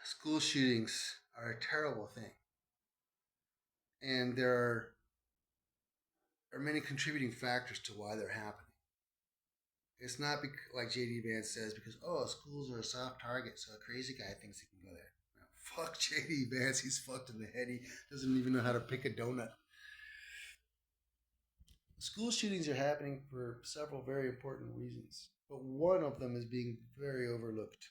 School shootings are a terrible thing, and are many contributing factors to why they're happening. It's not like JD Vance says because schools are a soft target, so a crazy guy thinks he can go there. No, fuck JD Vance, he's fucked in the head. He doesn't even know how to pick a donut. School shootings are happening for several very important reasons, but one of them is being very overlooked.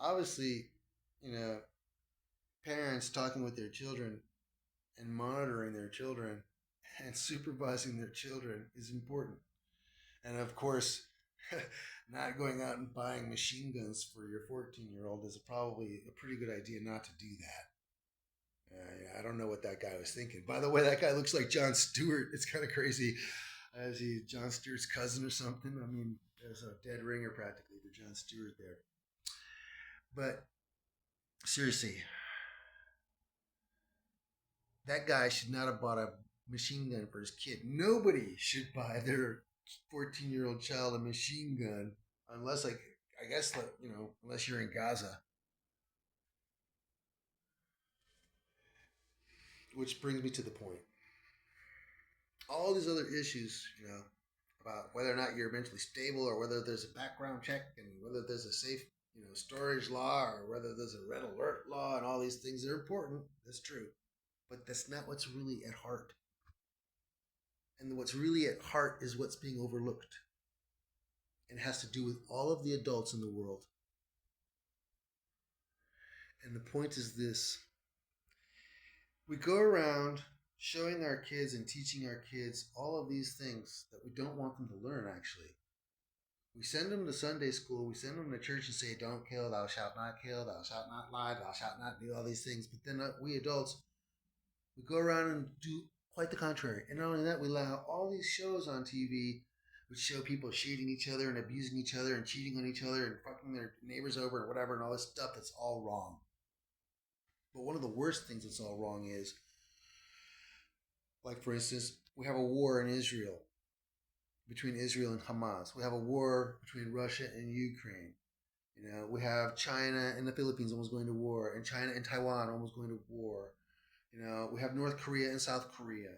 Obviously, you know, parents talking with their children and monitoring their children and supervising their children is important. And of course, not going out and buying machine guns for your 14-year-old is probably a pretty good idea not to do that. Yeah, I don't know what that guy was thinking. By the way, that guy looks like John Stewart. It's kind of crazy. Is he John Stewart's cousin or something? I mean, there's a dead ringer practically to John Stewart there. But seriously, that guy should not have bought a machine gun for his kid. Nobody should buy their 14-year-old child a machine gun unless, like, I guess, unless you're in Gaza. Which brings me to the point. All these other issues, about whether or not you're mentally stable or whether there's a background check and whether there's a safe, storage law or whether there's a red alert law and all these things are important. That's true. But that's not what's really at heart. And what's really at heart is what's being overlooked. And it has to do with all of the adults in the world. And the point is this: we go around showing our kids and teaching our kids all of these things that we don't want them to learn, actually. We send them to Sunday school, we send them to church and say, don't kill, thou shalt not kill, thou shalt not lie, thou shalt not do all these things. But then we adults, we go around and do quite the contrary. And not only that, we allow all these shows on TV which show people shading each other and abusing each other and cheating on each other and fucking their neighbors over and whatever and all this stuff that's all wrong. But one of the worst things that's all wrong is, like, for instance, we have a war in Israel between Israel and Hamas. We have a war between Russia and Ukraine. We have China and the Philippines almost going to war, and China and Taiwan almost going to war. We have North Korea and South Korea.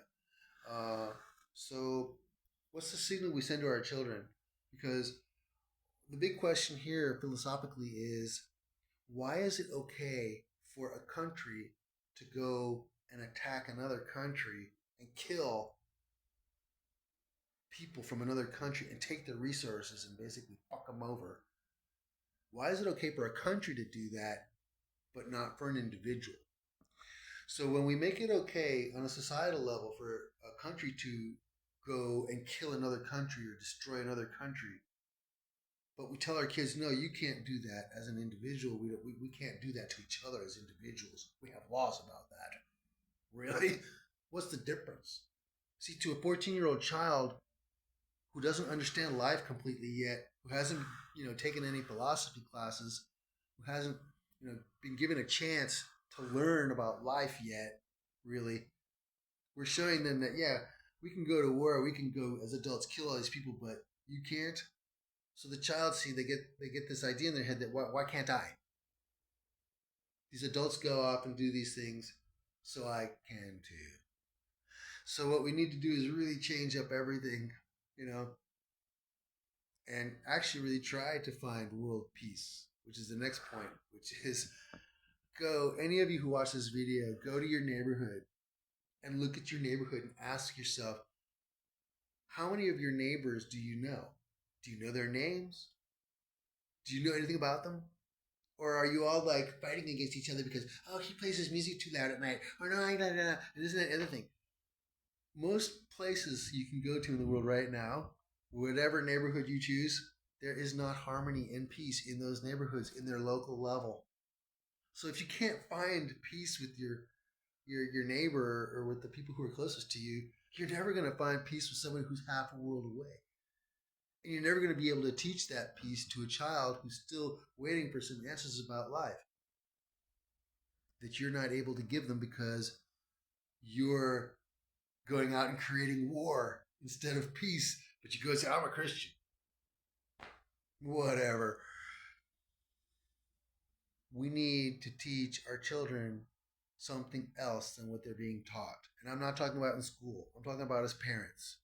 So, what's the signal we send to our children? Because the big question here philosophically is, why is it okay for a country to go and attack another country and kill people from another country and take their resources and basically fuck them over? Why is it okay for a country to do that, but not for an individual? So when we make it okay on a societal level for a country to go and kill another country or destroy another country, but we tell our kids, no, you can't do that as an individual. We can't do that to each other as individuals. We have laws about that. Really? What's the difference? See, to a 14-year-old child who doesn't understand life completely yet, who hasn't, taken any philosophy classes, who hasn't, been given a chance to learn about life yet, really, we're showing them that, yeah, we can go to war, we can go as adults kill all these people, but you can't. So the child, see, they get this idea in their head that why can't I? These adults go off and do these things, so I can too. So what we need to do is really change up everything, and actually really try to find world peace, which is the next point, which is any of you who watch this video, go to your neighborhood and look at your neighborhood and ask yourself, how many of your neighbors do you know? Do you know their names? Do you know anything about them? Or are you all like fighting against each other because, he plays his music too loud at night? Or no, and isn't that the other thing? Most places you can go to in the world right now, whatever neighborhood you choose, there is not harmony and peace in those neighborhoods in their local level. So if you can't find peace with your neighbor or with the people who are closest to you, you're never going to find peace with someone who's half a world away. And you're never going to be able to teach that peace to a child who's still waiting for some answers about life that you're not able to give them because you're going out and creating war instead of peace. But you go and say, I'm a Christian. Whatever. we need to teach our children something else than what they're being taught. And I'm not talking about in school, I'm talking about as parents.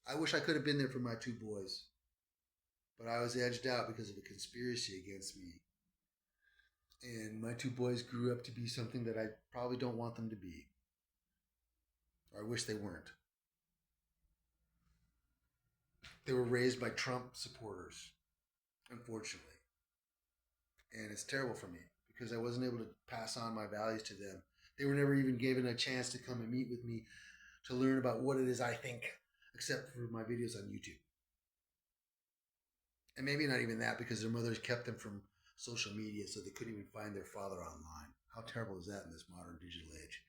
I wish I could have been there for my two boys, but I was edged out because of a conspiracy against me. And my two boys grew up to be something that I probably don't want them to be, or I wish they weren't. They were raised by Trump supporters, unfortunately. And it's terrible for me because I wasn't able to pass on my values to them. They were never even given a chance to come and meet with me to learn about what it is I think, except for my videos on YouTube. And maybe not even that because their mothers kept them from social media so they couldn't even find their father online. How terrible is that in this modern digital age?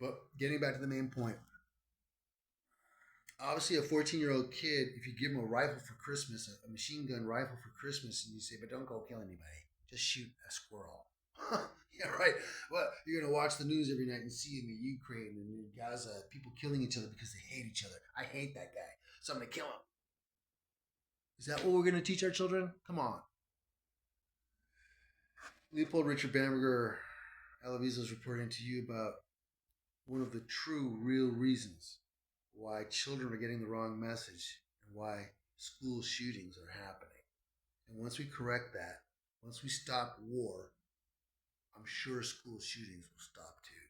But getting back to the main point, obviously a 14-year-old kid, if you give him a rifle for Christmas, a machine gun rifle for Christmas, and you say, but don't go kill anybody, just shoot a squirrel. Yeah, right. Well, you're going to watch the news every night and see in the Ukraine and in Gaza people killing each other because they hate each other. I hate that guy, so I'm going to kill him. Is that what we're going to teach our children? Come on. Leopold Richard Bamberger, Alaviza is reporting to you about one of the true, real reasons why children are getting the wrong message and why school shootings are happening. And once we correct that, once we stop war, I'm sure school shootings will stop too.